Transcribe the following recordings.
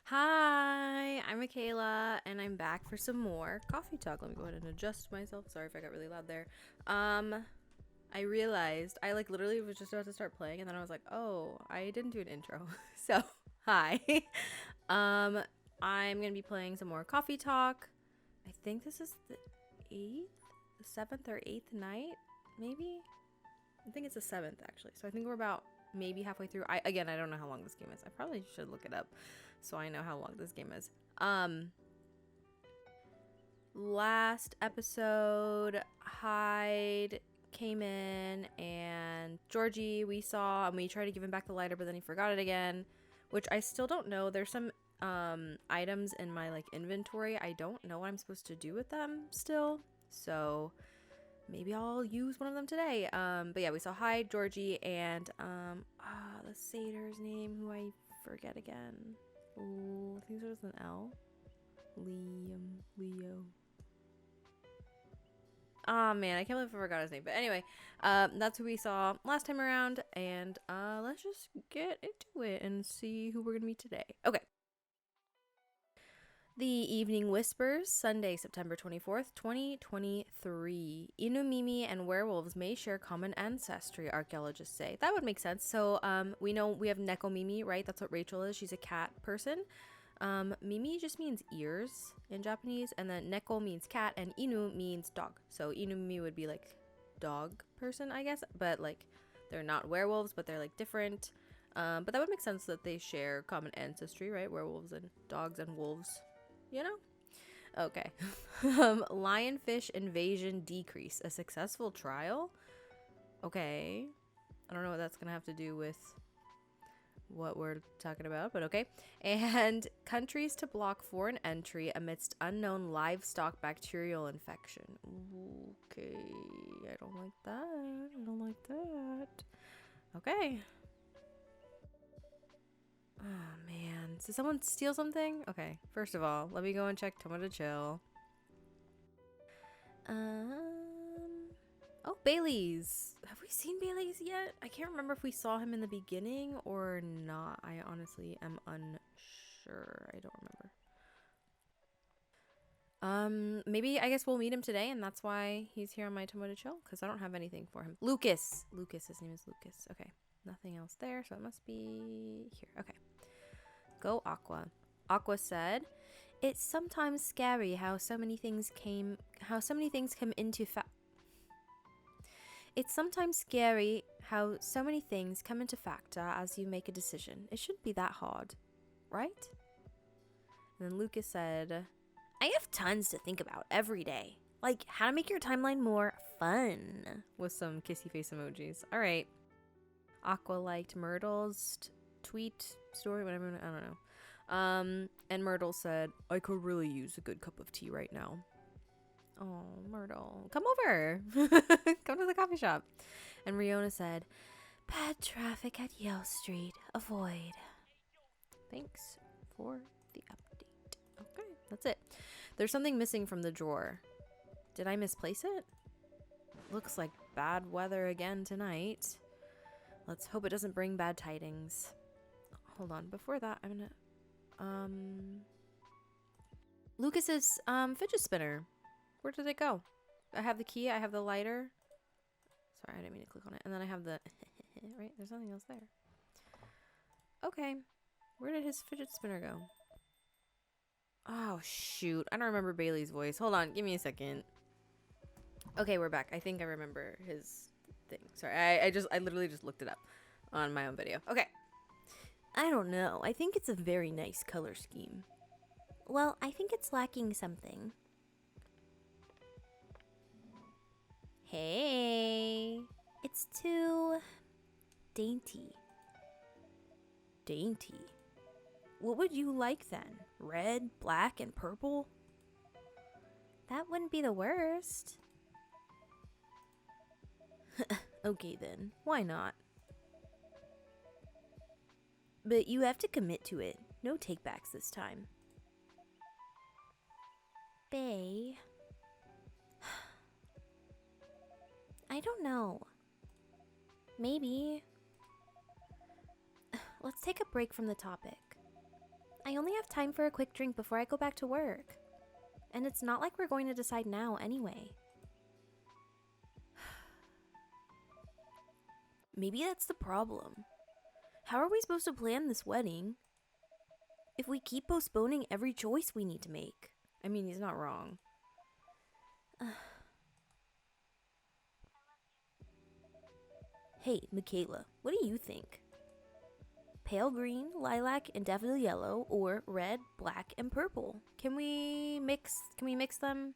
Hi, I'm Michaela, and I'm back for some more coffee talk. Let me go ahead and adjust myself. Sorry if I got really loud there. I realized I literally was just about to start playing, and then I was like, oh, I didn't do an intro. So, hi. um, I'm gonna be playing some more coffee talk. I think this is the seventh or eighth night, maybe. I think it's the seventh actually. So I think we're about maybe halfway through. I don't know how long this game is. I probably should look it up so I know how long this game is. Last episode, Hyde came in and Georgie we saw, and we tried to give him back the lighter, but then he forgot it again, which I still don't know. There's some items in my inventory. I don't know what I'm supposed to do with them still. So maybe I'll use one of them today. But yeah, we saw Hyde, Georgie, and the satyr's name, who I forget again. Ooh, I think there's an L. Leo. Oh man, I can't believe I forgot his name. But anyway, that's who we saw last time around, and let's just get into it and see who we're gonna meet today. Okay. The Evening Whispers, Sunday, September 24th, 2023. Inumimi and werewolves may share common ancestry, archaeologists say. That would make sense. So, we know we have Nekomimi, right? That's what Rachel is. She's a cat person. Mimi just means ears in Japanese, and then Neko means cat, and Inu means dog. So, Inumimi would be dog person, I guess. But, they're not werewolves, but they're, different. But that would make sense that they share common ancestry, right? Werewolves and dogs and wolves. You know? Okay. Lionfish invasion decrease. A successful trial? Okay. I don't know what that's going to have to do with what we're talking about, but okay. And countries to block foreign entry amidst unknown livestock bacterial infection. Okay. I don't like that. Okay. Oh man, did someone steal something? Okay, first of all, let me go and check Tomoto Chill. Oh, Bailey's. Have we seen Bailey's yet? I can't remember if we saw him in the beginning or not. I honestly am unsure. I don't remember. Maybe I guess we'll meet him today, and that's why he's here on my Tomoto Chill, because I don't have anything for him. Lucas, his name is Lucas. Okay, nothing else there, so it must be here. Okay. Go Aqua. Aqua said, "It's sometimes scary how so many things come into It's sometimes scary how so many things come into factor as you make a decision. It shouldn't be that hard, right?" And then Lucas said, "I have tons to think about every day. Like how to make your timeline more fun." With some kissy face emojis. All right. Aqua liked Myrtle's tweet story, whatever. I don't know. And Myrtle said, "I could really use a good cup of tea right now." Oh, Myrtle, come over. Come to the coffee shop. And Riona said, "Bad traffic at Yale Street. Avoid." Thanks for the update. Okay, that's it. There's something missing from the drawer. Did I misplace it? Looks like bad weather again tonight. Let's hope it doesn't bring bad tidings. Hold on. Before that, I'm gonna Lucas's fidget spinner. Where did it go? I have the key, I have the lighter. Sorry, I didn't mean to click on it. And then I have the right, there's nothing else there. Okay. Where did his fidget spinner go? Oh shoot. I don't remember Bailey's voice. Hold on, give me a second. Okay, we're back. I think I remember his thing. Sorry, I literally just looked it up on my own video. Okay. "I don't know. I think it's a very nice color scheme." "Well, I think it's lacking something." "Hey, it's too dainty." "Dainty? What would you like then? Red, black, and purple?" "That wouldn't be the worst." "Okay then, why not? But you have to commit to it. No takebacks this time." "Bae, I don't know. Maybe. Let's take a break from the topic. I only have time for a quick drink before I go back to work. And it's not like we're going to decide now anyway. Maybe that's the problem. How are we supposed to plan this wedding if we keep postponing every choice we need to make? I mean, he's not wrong. Hey, Michaela, what do you think? Pale green, lilac, and daffodil yellow, or red, black, and purple? Can we mix them?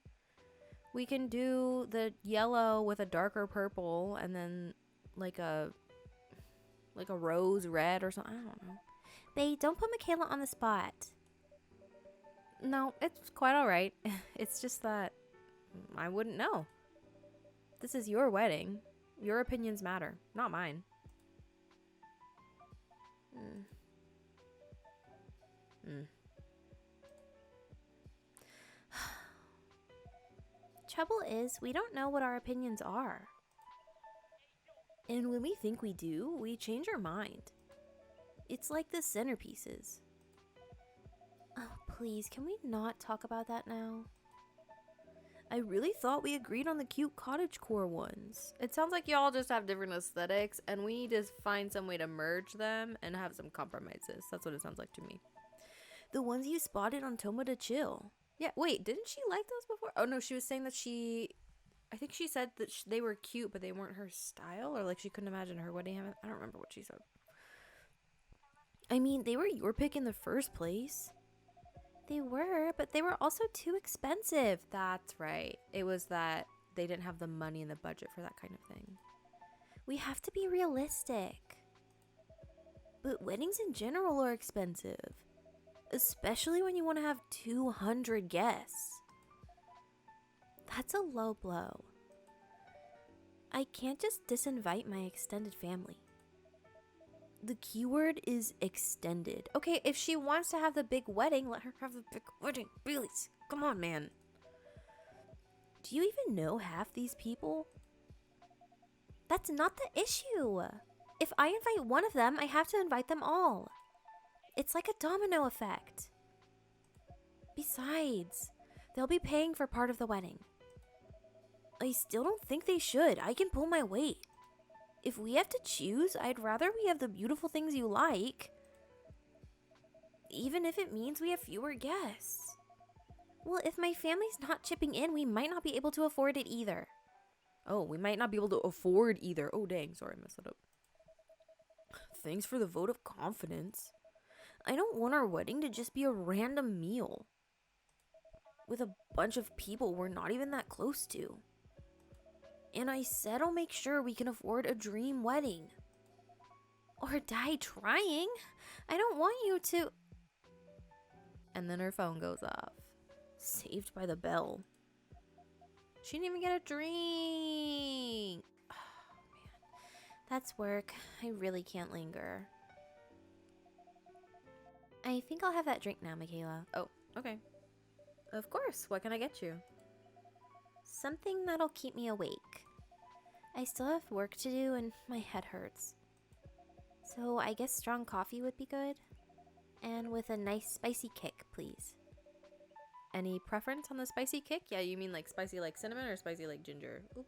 We can do the yellow with a darker purple and then like a rose red or something. I don't know. Bae, don't put Michaela on the spot. No, it's quite all right. It's just that I wouldn't know. This is your wedding. Your opinions matter, not mine. Trouble is, we don't know what our opinions are. And when we think we do, we change our mind. It's like the centerpieces. Oh, please, can we not talk about that now? I really thought we agreed on the cute cottagecore ones. It sounds like y'all just have different aesthetics and we need to find some way to merge them and have some compromises. That's what it sounds like to me. The ones you spotted on Toma to Chill. Yeah, wait, didn't she like those before? Oh no, she was saying that I think she said that they were cute, but they weren't her style, or like she couldn't imagine her wedding. I don't remember what she said. I mean, they were your pick in the first place. They were, but they were also too expensive. That's right. It was that they didn't have the money in the budget for that kind of thing. We have to be realistic. But weddings in general are expensive. Especially when you want to have 200 guests. That's a low blow. I can't just disinvite my extended family. The keyword is extended. Okay, if she wants to have the big wedding, let her have the big wedding. Really? Come on, man. Do you even know half these people? That's not the issue. If I invite one of them, I have to invite them all. It's like a domino effect. Besides, they'll be paying for part of the wedding. I still don't think they should. I can pull my weight. If we have to choose, I'd rather we have the beautiful things you like. Even if it means we have fewer guests. Well, if my family's not chipping in, we might not be able to afford it either. Oh, we might not be able to afford either. Oh, dang. Sorry, I messed that up. Thanks for the vote of confidence. I don't want our wedding to just be a random meal. With a bunch of people we're not even that close to. And I said I'll make sure we can afford a dream wedding. Or die trying. I don't want you to... And then her phone goes off. Saved by the bell. She didn't even get a drink. Oh, man. That's work. I really can't linger. I think I'll have that drink now, Michaela. Oh, okay. Of course. What can I get you? Something that'll keep me awake. I still have work to do and my head hurts. So I guess strong coffee would be good. And with a nice spicy kick, please. Any preference on the spicy kick? Yeah, you mean like spicy like cinnamon or spicy like ginger? Oop.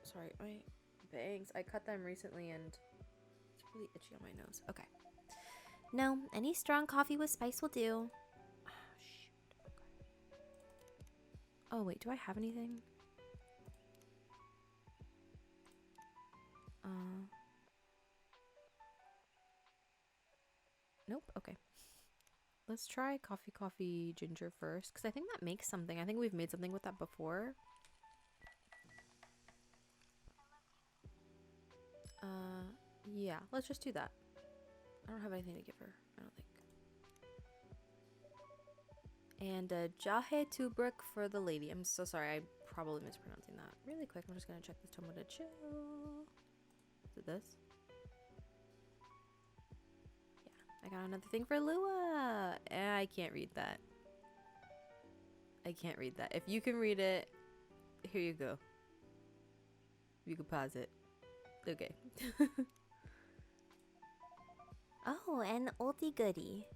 Sorry, my bangs. I cut them recently and it's really itchy on my nose. Okay. No, any strong coffee with spice will do. Oh, shoot. Okay. Oh, wait, do I have anything? Nope. Okay. Let's try coffee ginger first, because I think that makes something. I think we've made something with that before. Yeah, let's just do that. I don't have anything to give her, I don't think. And Jahe Tubruk for the lady. I'm so sorry, I'm probably mispronouncing that. Really quick, I'm just gonna check this Tomo to Chill. Is it this? I got another thing for Lua. I can't read that. I can't read that. If you can read it, here you go. You can pause it. Okay. Oh, an oldie goodie.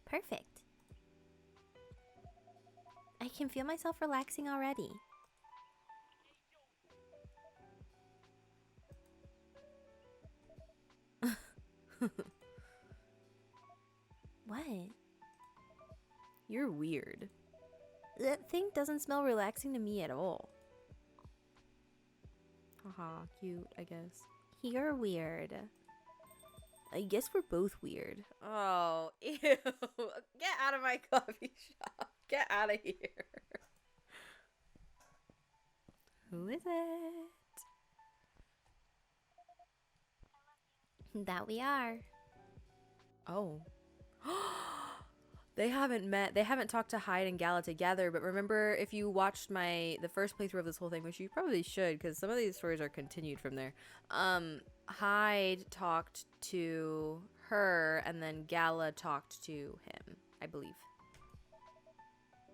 Perfect. I can feel myself relaxing already. What? You're weird. That thing doesn't smell relaxing to me at all. Haha, cute, I guess. You're weird. I guess we're both weird. Oh, ew. Get out of my coffee shop. Get out of here. Who is it? That we are. Oh. They haven't met. They haven't talked to Hyde and Gala together, but remember, if you watched the first playthrough of this whole thing, which you probably should, because some of these stories are continued from there, Hyde talked to her, and then Gala talked to him, I believe.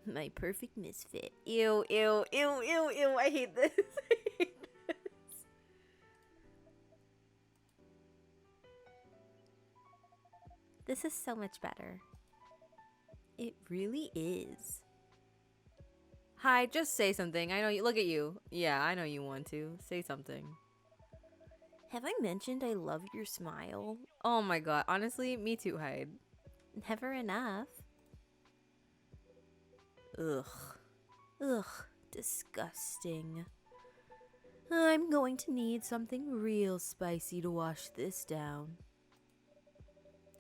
My perfect misfit. Ew, ew, ew, ew, ew, I hate this. I hate this. This is so much better. It really is. Hi, just say something. I know you. Look at you. Yeah, I know you want to. Say something. Have I mentioned I love your smile? Oh my god. Honestly, me too, Hyde. Never enough. Ugh. Ugh. Disgusting. I'm going to need something real spicy to wash this down.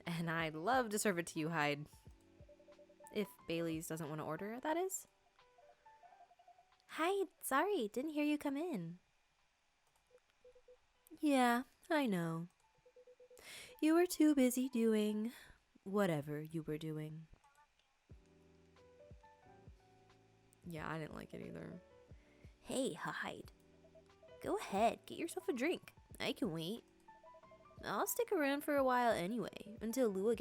And I'd love to serve it to you, Hyde. If Bailey's doesn't want to order, that is. Hi, sorry, didn't hear you come in. Yeah, I know. You were too busy doing whatever you were doing. Yeah, I didn't like it either. Hey, Hyde. Go ahead, get yourself a drink. I can wait. I'll stick around for a while anyway, until Lua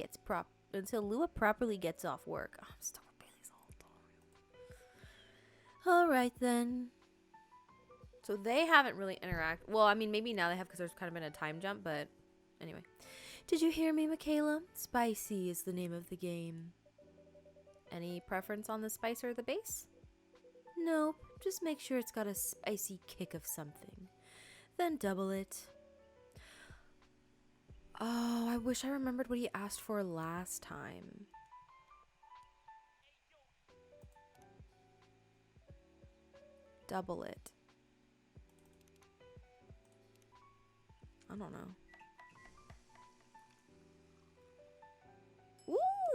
properly gets off work. Oh, I'm stuck with Bailey's all the time. Alright then. So they haven't really interacted. Well, I mean, maybe now they have because there's kind of been a time jump, but anyway. Did you hear me, Michaela? Spicy is the name of the game. Any preference on the spice or the base? Nope, just make sure it's got a spicy kick of something. Then double it. Oh, I wish I remembered what he asked for last time. Double it. I don't know.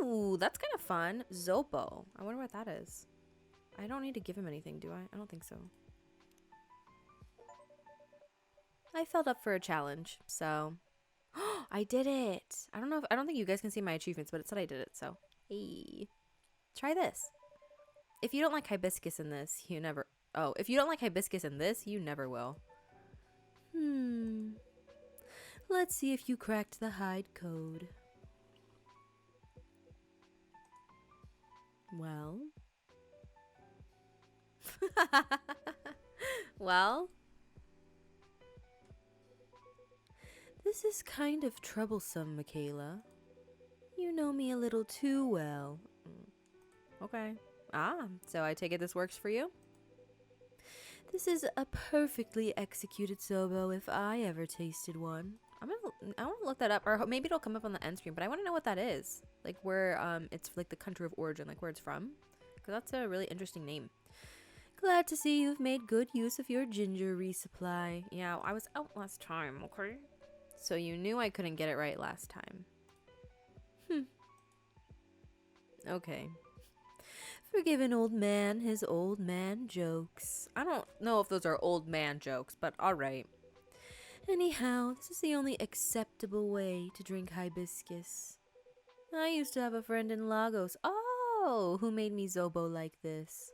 Ooh, that's kind of fun. Zopo. I wonder what that is. I don't need to give him anything, do I? I don't think so. I filled up for a challenge, so... I did it. I don't think you guys can see my achievements, but it said I did it, so hey. Try this. If you don't like hibiscus in this, you never if you don't like hibiscus in this, you never will. Let's see if you cracked the Hyde code. Well. Well. This is kind of troublesome, Michaela. You know me a little too well. Okay. So I take it this works for you? This is a perfectly executed Zobo if I ever tasted one. I want to look that up, or maybe it'll come up on the end screen, but I want to know what that is. Like where it's like the country of origin, like where it's from. Because that's a really interesting name. Glad to see you've made good use of your ginger resupply. Yeah, I was out last time, okay? So you knew I couldn't get it right last time. Okay. Forgive an old man his old man jokes. I don't know if those are old man jokes, but alright. Anyhow, this is the only acceptable way to drink hibiscus. I used to have a friend in Lagos, who made me Zobo like this.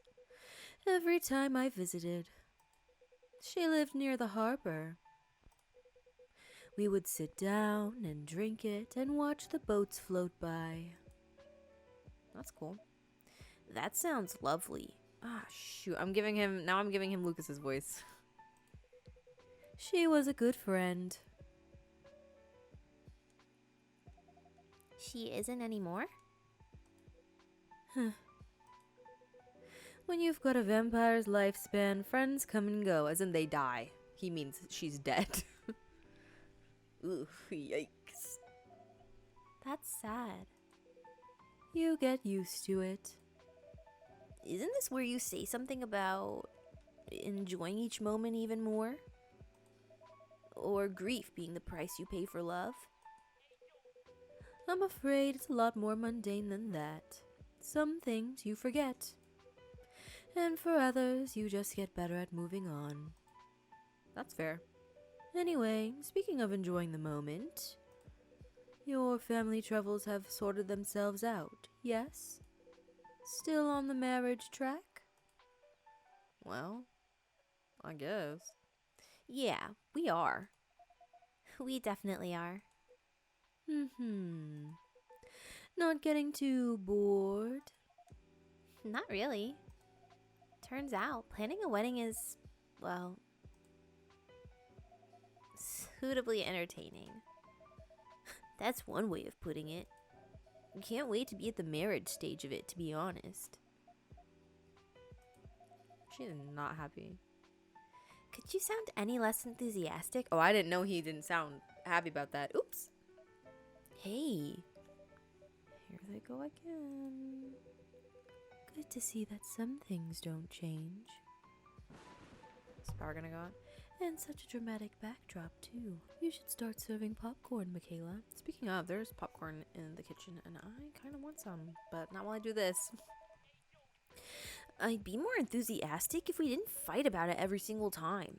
Every time I visited. She lived near the harbor. We would sit down and drink it and watch the boats float by. That's cool. That sounds lovely. Shoot. I'm giving him Lucas's voice. She was a good friend. he isn't anymore? When you've got a vampire's lifespan, friends come and go, as in they die. He means she's dead. Ooh, yikes. That's sad. You get used to it. Isn't this where you say something about enjoying each moment even more? Or grief being the price you pay for love? I'm afraid it's a lot more mundane than that. Some things you forget. And for others, you just get better at moving on. That's fair. Anyway, speaking of enjoying the moment, your family troubles have sorted themselves out, yes? Still on the marriage track? Well, I guess. Yeah, we are. We definitely are. Not getting too bored? Not really. Turns out, planning a wedding is, well, suitably entertaining. That's one way of putting it. Can't wait to be at the marriage stage of it, to be honest. She's not happy. Could you sound any less enthusiastic? Oh, I didn't know he didn't sound happy about that. Oops. Hey. Here they go again. Good to see that some things don't change. Is power gonna go on? And such a dramatic backdrop, too. You should start serving popcorn, Michaela. Speaking of, there's popcorn in the kitchen, and I kind of want some, but not while I do this. I'd be more enthusiastic if we didn't fight about it every single time.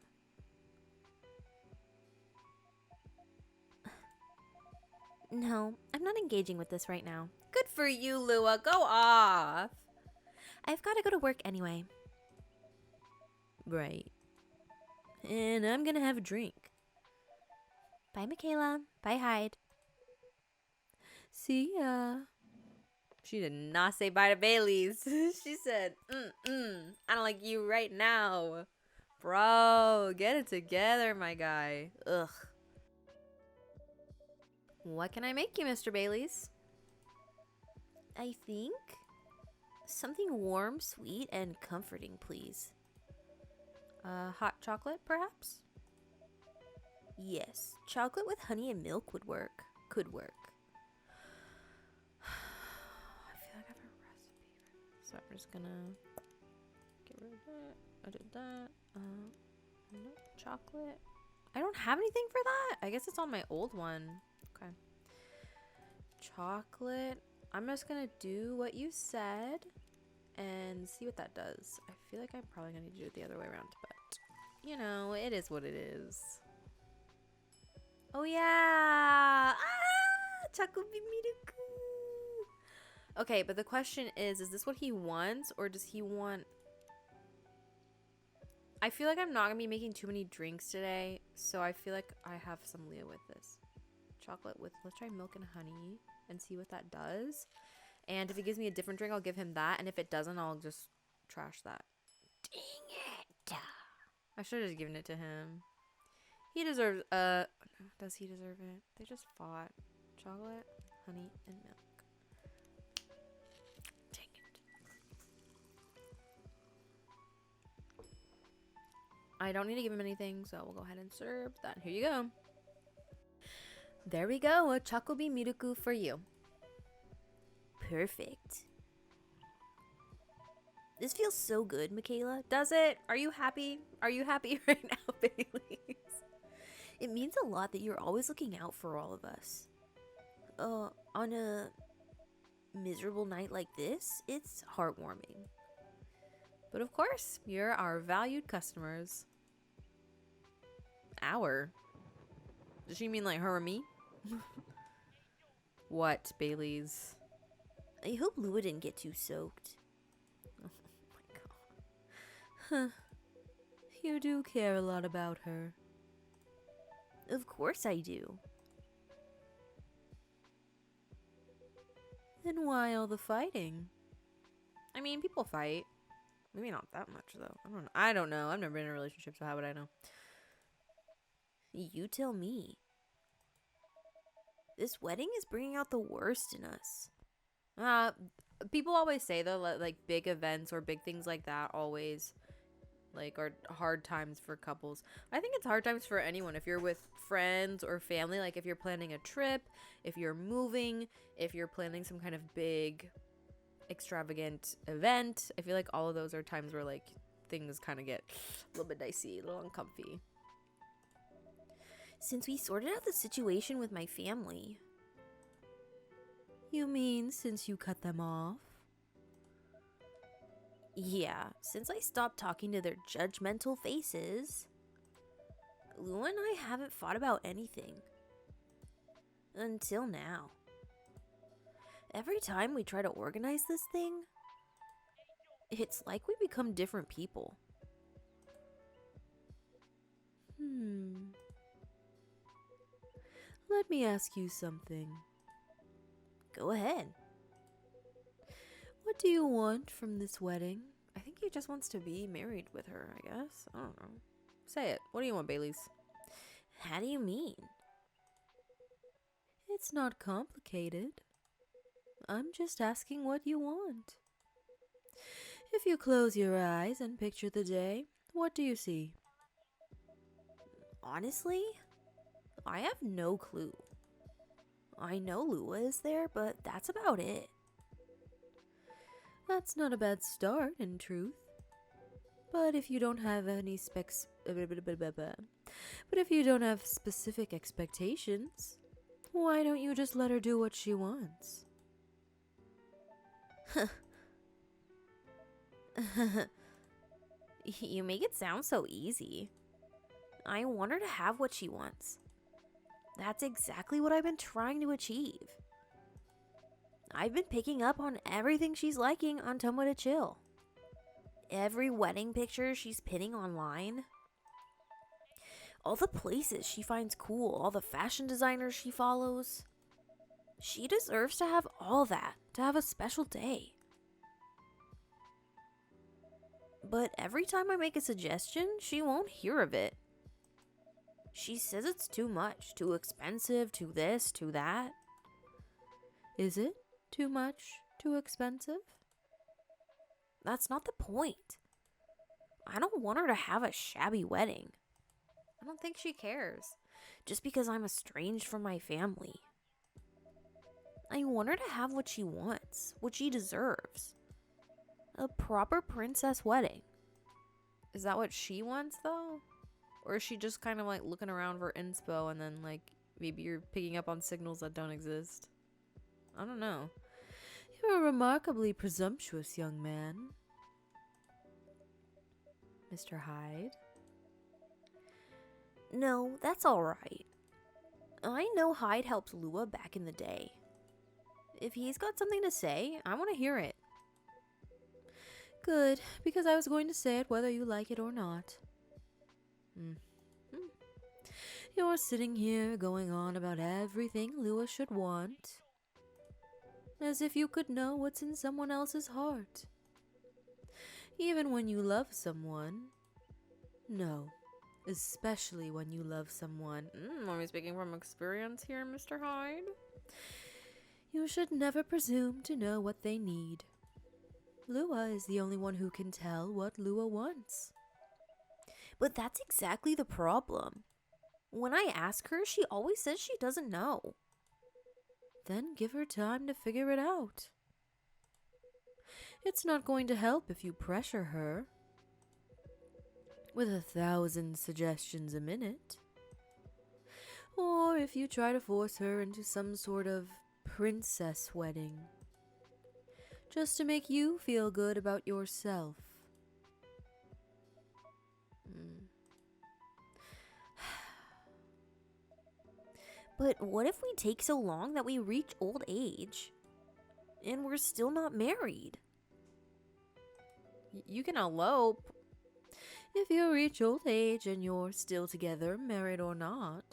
No, I'm not engaging with this right now. Good for you, Lua. Go off. I've got to go to work anyway. Right. And I'm gonna have a drink. Bye, Michaela. Bye, Hyde. See ya. She did not say bye to Bailey's. She said, I don't like you right now. Bro, get it together, my guy. Ugh. What can I make you, Mr. Bailey's? I think something warm, sweet, and comforting, please. Hot chocolate, perhaps? Yes, chocolate with honey and milk would work. Could work. I feel like I have a recipe. So I'm just gonna get rid of that. I did that. No chocolate. I don't have anything for that. I guess it's on my old one. Okay. Chocolate. I'm just gonna do what you said and see what that does. I feel like I'm probably gonna need to do it the other way around, but you know, it is what it is. Oh yeah! Chakubimiruku! Okay, but the question is this what he wants, or does he want... I feel like I'm not gonna be making too many drinks today, so I feel like I have some Leo with this. Chocolate with, let's try milk and honey and see what that does. And if it gives me a different drink, I'll give him that, and if it doesn't, I'll just trash that. Dang it! I should have just given it to him. He deserves, does he deserve it? They just fought. Chocolate, honey, and milk. Dang it. I don't need to give him anything, so we'll go ahead and serve that. Here you go. There we go, a Chakobi Miruku for you. Perfect. This feels so good, Michaela. Does it? Are you happy? Are you happy right now, Bailey? It means a lot that you're always looking out for all of us. On a miserable night like this, it's heartwarming. But of course, you're our valued customers. Our? Does she mean like her or me? What, Bailey's? I hope Lua didn't get too soaked. Oh my god. Huh. You do care a lot about her. Of course I do. Then why all the fighting? I mean, people fight. Maybe not that much though. I don't know. I've never been in a relationship, so how would I know? You tell me. This wedding is bringing out the worst in us. People always say though, like big events or big things like that always like are hard times for couples. I think it's hard times for anyone. If you're with friends or family, like if you're planning a trip, if you're moving, if you're planning some kind of big extravagant event, I feel like all of those are times where like things kind of get a little bit dicey, a little uncomfy. Since we sorted out the situation with my family. You mean since you cut them off? Yeah, since I stopped talking to their judgmental faces. Lua and I haven't fought about anything. Until now. Every time we try to organize this thing, it's like we become different people. Let me ask you something. Go ahead. What do you want from this wedding? I think he just wants to be married with her, I guess. I don't know. Say it. What do you want, Baileys? How do you mean? It's not complicated. I'm just asking what you want. If you close your eyes and picture the day, what do you see? Honestly, I have no clue. I know Lua is there, but that's about it. That's not a bad start, in truth. But if you don't have any specific expectations, why don't you just let her do what she wants? You make it sound so easy. I want her to have what she wants. That's exactly what I've been trying to achieve. I've been picking up on everything she's liking on Tumwa to Chill. Every wedding picture she's pinning online. All the places she finds cool, all the fashion designers she follows. She deserves to have all that, to have a special day. But every time I make a suggestion, she won't hear of it. She says it's too much, too expensive, too this, too that. Is it too much, too expensive? That's not the point. I don't want her to have a shabby wedding. I don't think she cares. Just because I'm estranged from my family. I want her to have what she wants, what she deserves. A proper princess wedding. Is that what she wants, though? Or is she just kind of like looking around for inspo and then like maybe you're picking up on signals that don't exist? I don't know. You're a remarkably presumptuous young man. Mr. Hyde? No, that's alright. I know Hyde helped Lua back in the day. If he's got something to say, I want to hear it. Good, because I was going to say it whether you like it or not. You're sitting here going on about everything Lua should want, as if you could know what's in someone else's heart. Even when you love someone. No, especially when you love someone. Are we speaking from experience here, Mr. Hyde? You should never presume to know what they need. Lua is the only one who can tell what Lua wants. But that's exactly the problem. When I ask her, she always says she doesn't know. Then give her time to figure it out. It's not going to help if you pressure her with 1,000 suggestions a minute. Or if you try to force her into some sort of princess wedding, just to make you feel good about yourself. But what if we take so long that we reach old age and we're still not married? You can elope. If you reach old age and you're still together, married or not,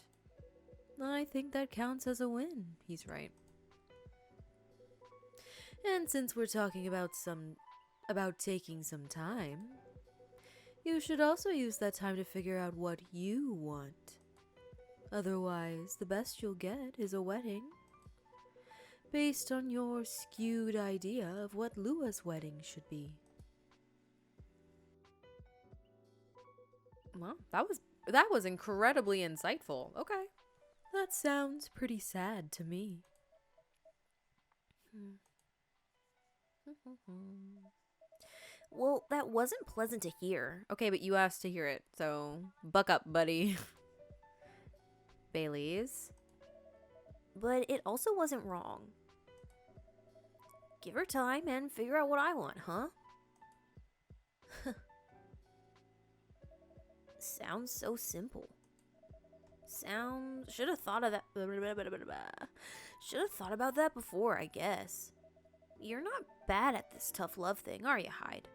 I think that counts as a win. He's right. And since we're talking about taking some time, you should also use that time to figure out what you want. Otherwise, the best you'll get is a wedding based on your skewed idea of what Lua's wedding should be. Well, that was incredibly insightful. Okay. That sounds pretty sad to me. Well, that wasn't pleasant to hear. Okay, but you asked to hear it, so buck up, buddy. Bailey's. But it also wasn't wrong. Give her time and figure out what I want, huh? Sounds so simple. Should have thought of that. Should have thought about that before, I guess. You're not bad at this tough love thing, are you, Hyde?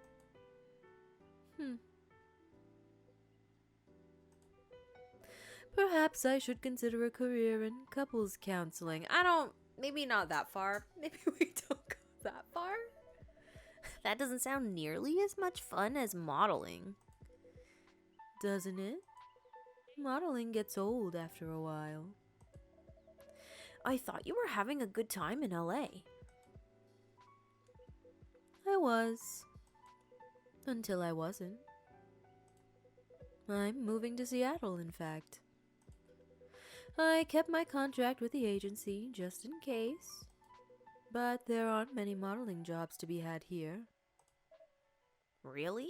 Perhaps I should consider a career in couples counseling. Maybe not that far. Maybe we don't go that far. That doesn't sound nearly as much fun as modeling. Doesn't it? Modeling gets old after a while. I thought you were having a good time in LA. I was. Until I wasn't. I'm moving to Seattle, in fact. I kept my contract with the agency just in case. But there aren't many modeling jobs to be had here. Really?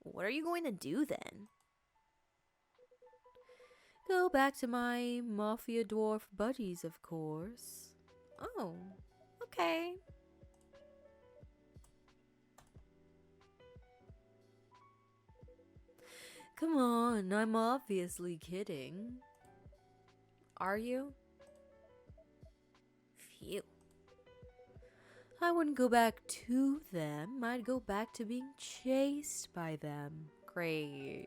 What are you going to do then? Go back to my mafia dwarf buddies, of course. Oh, okay. Come on, I'm obviously kidding. Are you? Phew. I wouldn't go back to them. I'd go back to being chased by them. Great.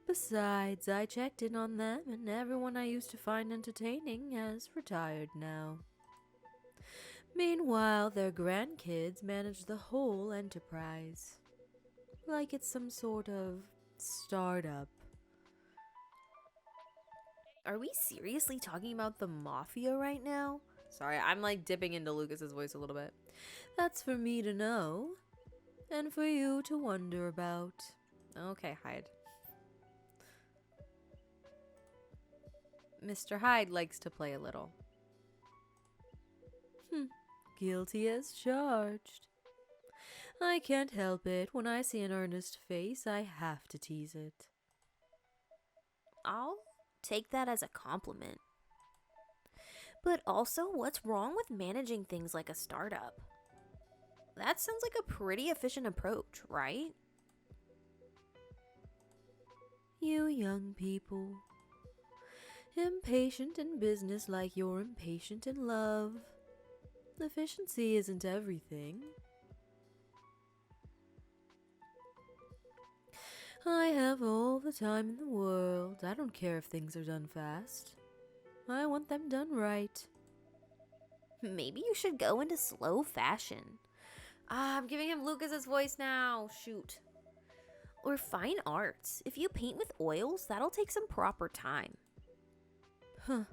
Besides, I checked in on them, and everyone I used to find entertaining has retired now. Meanwhile, their grandkids manage the whole enterprise. Like it's some sort of startup. Are we seriously talking about the mafia right now? Sorry, I'm like dipping into Lucas's voice a little bit. That's for me to know, and for you to wonder about. Okay, Hyde. Mr. Hyde likes to play a little. Guilty as charged. I can't help it. When I see an earnest face, I have to tease it. I'll take that as a compliment. But also, what's wrong with managing things like a startup? That sounds like a pretty efficient approach, right? You young people. Impatient in business like you're impatient in love. Efficiency isn't everything. I have all the time in the world. I don't care if things are done fast. I want them done right. Maybe you should go into slow fashion. I'm giving him Lucas's voice now. Shoot. Or fine arts. If you paint with oils, that'll take some proper time. Huh.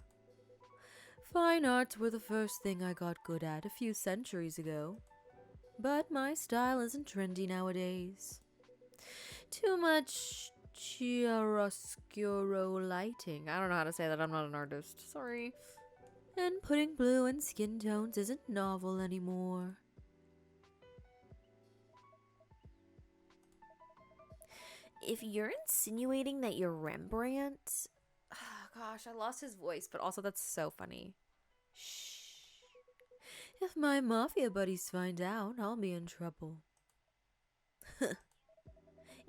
Fine arts were the first thing I got good at a few centuries ago. But my style isn't trendy nowadays. Too much chiaroscuro lighting. I don't know how to say that. I'm not an artist. Sorry. And putting blue in skin tones isn't novel anymore. If you're insinuating that you're Rembrandt... Gosh, I lost his voice, but also that's so funny. Shh. If my mafia buddies find out, I'll be in trouble.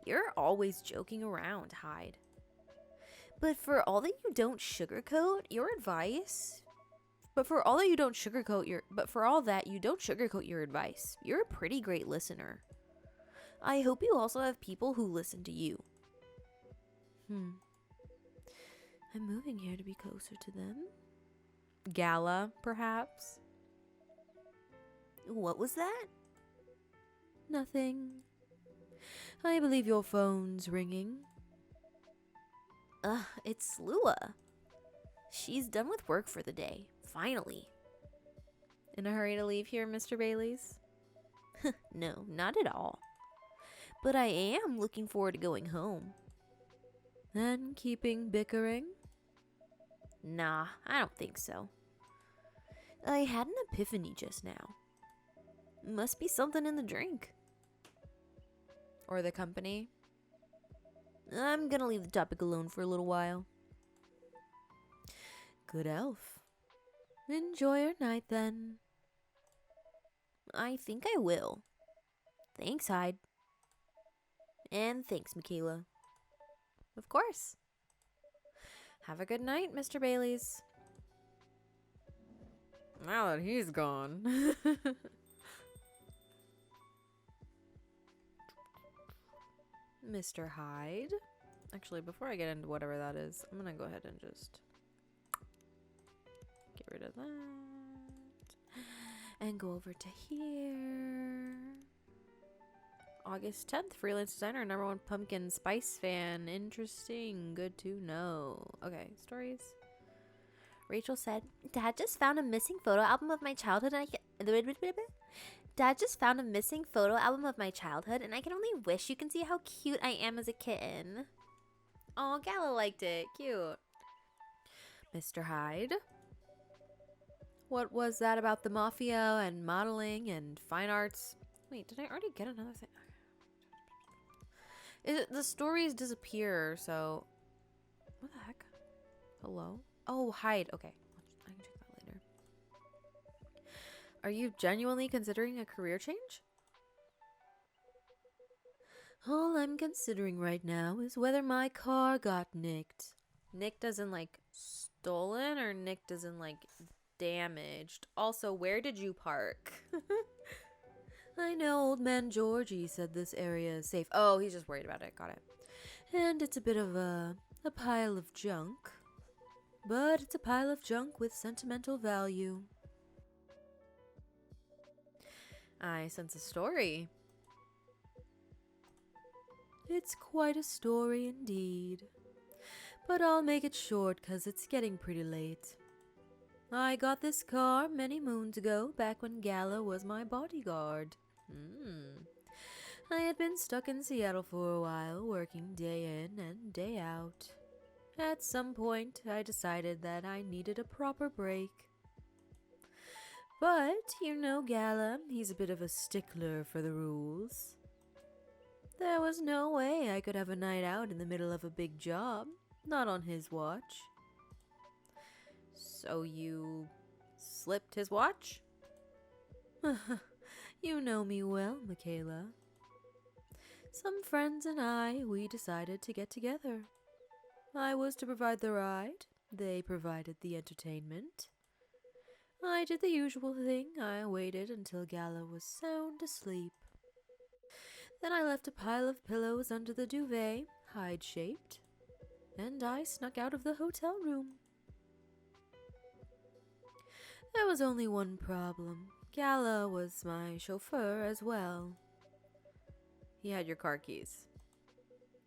You're always joking around, Hyde. But for all that you don't sugarcoat your advice... for all that you don't sugarcoat your advice, you're a pretty great listener. I hope you also have people who listen to you. I'm moving here to be closer to them. Gala, perhaps? What was that? Nothing. I believe your phone's ringing. It's Lua. She's done with work for the day, finally. In a hurry to leave here, Mr. Bailey's? No, not at all. But I am looking forward to going home. And keeping bickering? Nah, I don't think so. I had an epiphany just now. Must be something in the drink. Or the company. I'm gonna leave the topic alone for a little while. Good elf. Enjoy your night then. I think I will. Thanks, Hyde. And thanks, Michaela. Of course. Have a good night, Mr. Bailey's. Now that he's gone. Mr. Hyde. Actually, before I get into whatever that is, I'm gonna go ahead and just get rid of that. And go over to here. August 10th, freelance designer, #1 pumpkin spice fan. Interesting. Good to know. Okay, stories. Rachel said, Dad just found a missing photo album of my childhood and Dad just found a missing photo album of my childhood and I can only wish you can see how cute I am as a kitten. Oh, Gala liked it. Cute. Mr. Hyde. What was that about the mafia and modeling and fine arts? Wait, did I already get another thing? The stories disappear, so... What the heck? Hello? Oh, Hyde. Okay. I can check that later. Are you genuinely considering a career change? All I'm considering right now is whether my car got nicked. Nicked as in, like, stolen or nicked as in, like, damaged? Also, where did you park? I know old man Georgie said this area is safe. Oh, he's just worried about it. Got it. And it's a bit of a pile of junk. But it's a pile of junk with sentimental value. I sense a story. It's quite a story indeed. But I'll make it short 'cause it's getting pretty late. I got this car many moons ago, back when Gala was my bodyguard. I had been stuck in Seattle for a while, working day in and day out. At some point, I decided that I needed a proper break. But, you know Gala, he's a bit of a stickler for the rules. There was no way I could have a night out in the middle of a big job, not on his watch. So you slipped his watch? You know me well, Michaela. Some friends and I, we decided to get together. I was to provide the ride. They provided the entertainment. I did the usual thing. I waited until Gala was sound asleep. Then I left a pile of pillows under the duvet, hide-shaped, and I snuck out of the hotel room. There was only one problem. Gala was my chauffeur as well. He had your car keys.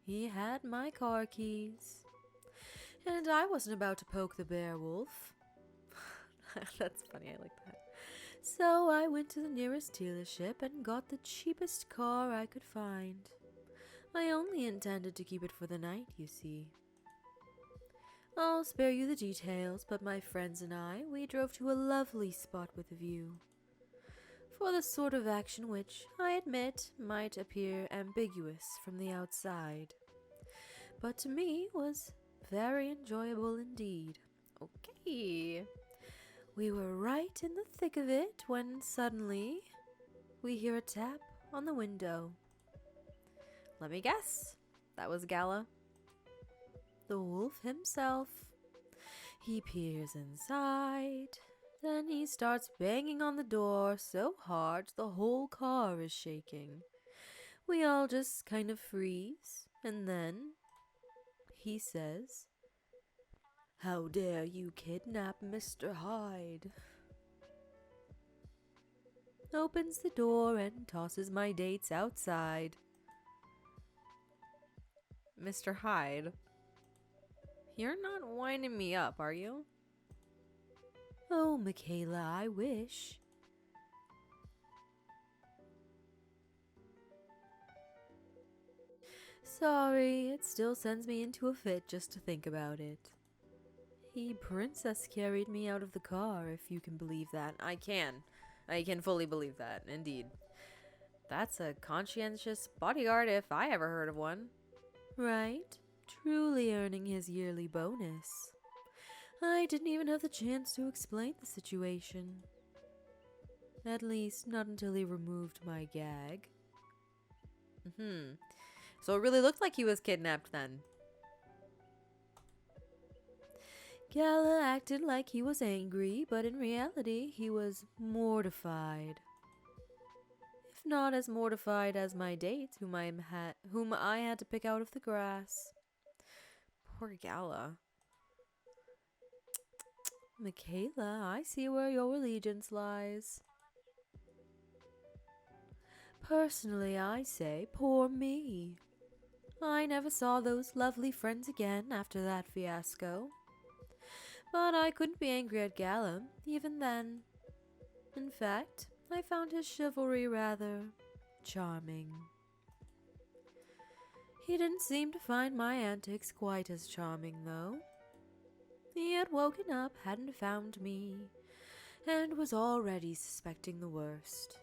He had my car keys. And I wasn't about to poke the bear wolf. That's funny, I like that. So I went to the nearest dealership and got the cheapest car I could find. I only intended to keep it for the night, you see. I'll spare you the details, but my friends and I, we drove to a lovely spot with a view. For the sort of action which, I admit, might appear ambiguous from the outside, but to me was very enjoyable indeed. Okay. We were right in the thick of it when suddenly we hear a tap on the window. Let me guess. That was Gala. The wolf himself. He peers inside. Then he starts banging on the door so hard the whole car is shaking. We all just kind of freeze. And then he says, "How dare you kidnap Mr. Hyde?" Opens the door and tosses my dates outside. Mr. Hyde. You're not winding me up, are you? Oh, Michaela, I wish. Sorry, it still sends me into a fit just to think about it. He princess carried me out of the car, if you can believe that. I can. I can fully believe that, indeed. That's a conscientious bodyguard if I ever heard of one. Right? Truly earning his yearly bonus. I didn't even have the chance to explain the situation. At least, not until he removed my gag. So it really looked like he was kidnapped then. Gala acted like he was angry, but in reality, he was mortified. If not as mortified as my date, whom I had to pick out of the grass. Poor Gala. Michaela, I see where your allegiance lies. Personally, I say, poor me. I never saw those lovely friends again after that fiasco. But I couldn't be angry at Gala, even then. In fact, I found his chivalry rather charming. He didn't seem to find my antics quite as charming, though. He had woken up, hadn't found me, and was already suspecting the worst.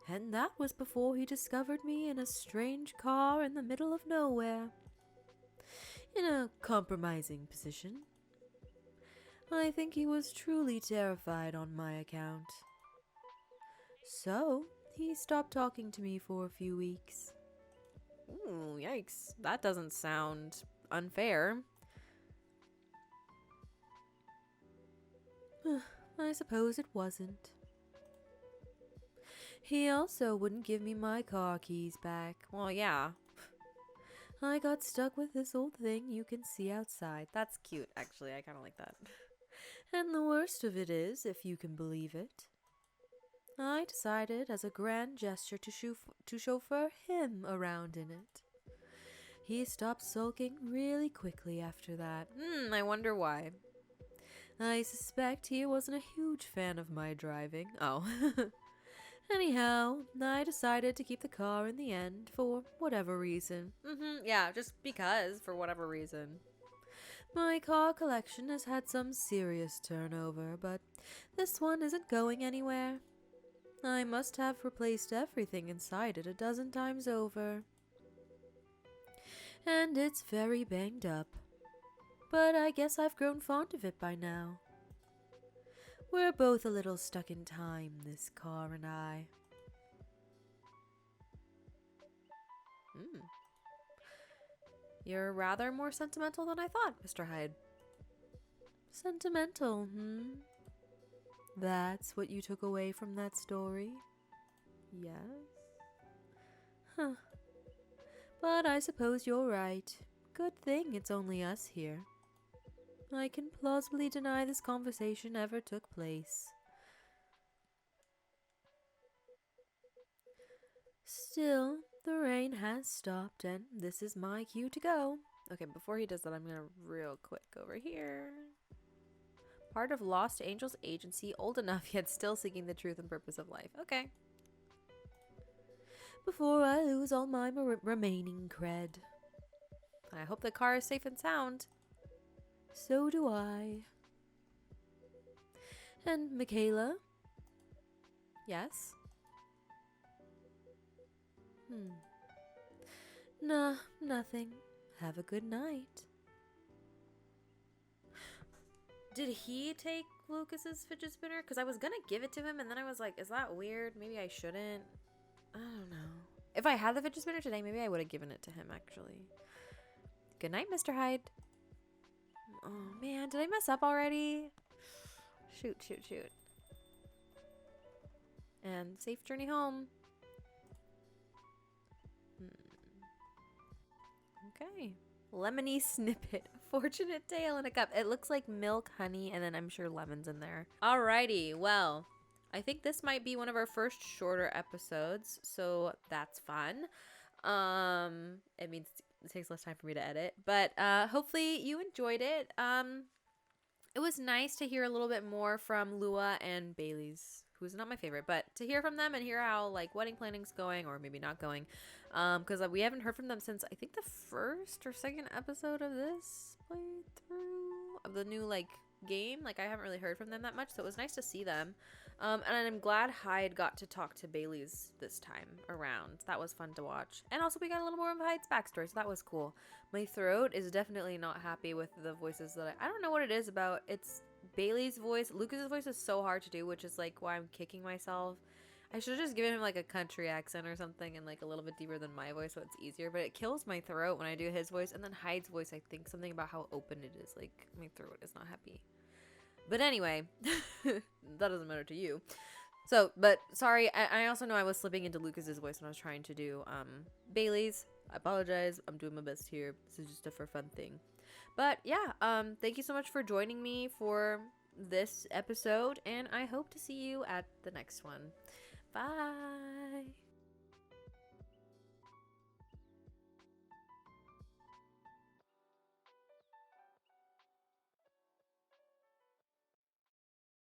And that was before he discovered me in a strange car in the middle of nowhere, in a compromising position. I think he was truly terrified on my account. So, he stopped talking to me for a few weeks. Ooh, yikes. That doesn't sound unfair. I suppose it wasn't. He also wouldn't give me my car keys back. Well, yeah. I got stuck with this old thing you can see outside. That's cute, actually. I kind of like that. And the worst of it is, if you can believe it, I decided as a grand gesture to chauffeur him around in it. He stopped sulking really quickly after that. I wonder why. I suspect he wasn't a huge fan of my driving. Oh. Anyhow, I decided to keep the car in the end for whatever reason. Yeah, just because, for whatever reason. My car collection has had some serious turnover, but this one isn't going anywhere. I must have replaced everything inside it a dozen times over. And it's very banged up. But I guess I've grown fond of it by now. We're both a little stuck in time, this car and I. You're rather more sentimental than I thought, Mr. Hyde. Sentimental, That's what you took away from that story? Yes? Huh. But I suppose you're right. Good thing it's only us here. I can plausibly deny this conversation ever took place. Still, the rain has stopped, and this is my cue to go. Okay, before he does that, I'm gonna real quick over here. Part of Lost Angels Agency, old enough yet still seeking the truth and purpose of life. Okay. Before I lose all my remaining cred. I hope the car is safe and sound. So do I. And Michaela? Yes? Nah, nothing. Have a good night. Did he take Lucas's fidget spinner? Because I was gonna give it to him, and then I was like, is that weird? Maybe I shouldn't. I don't know. If I had the fidget spinner today, maybe I would have given it to him, actually. Good night, Mr. Hyde. Oh, man. Did I mess up already? Shoot. And safe journey home. Okay. Lemony snippet. Fortunate tale in a cup. It looks like milk, honey, and then I'm sure lemons in there. Alrighty. Well, I think this might be one of our first shorter episodes, so that's fun. It means it takes less time for me to edit. But hopefully you enjoyed it. It was nice to hear a little bit more from Lua and Bailey's, who's not my favorite, but to hear from them and hear how like wedding planning's going, or maybe not going, because we haven't heard from them since I think the first or second episode of this playthrough of the new like game. Like I haven't really heard from them that much, so it was nice to see them. And I'm glad Hyde got to talk to Bailey's this time around. That was fun to watch. And also we got a little more of Hyde's backstory, so that was cool. My throat is definitely not happy with the voices that I don't know what it is about. It's Bailey's voice. Lucas's voice is so hard to do, which is like why I'm kicking myself. I should have just given him like a country accent or something and like a little bit deeper than my voice so it's easier. But it kills my throat when I do his voice. And then Hyde's voice, I think something about how open it is. Like my throat is not happy. But anyway, that doesn't matter to you. So, but sorry, I also know I was slipping into Lucas's voice when I was trying to do Bailey's. I apologize. I'm doing my best here. This is just a for fun thing. But yeah, thank you so much for joining me for this episode, and I hope to see you at the next one. Bye.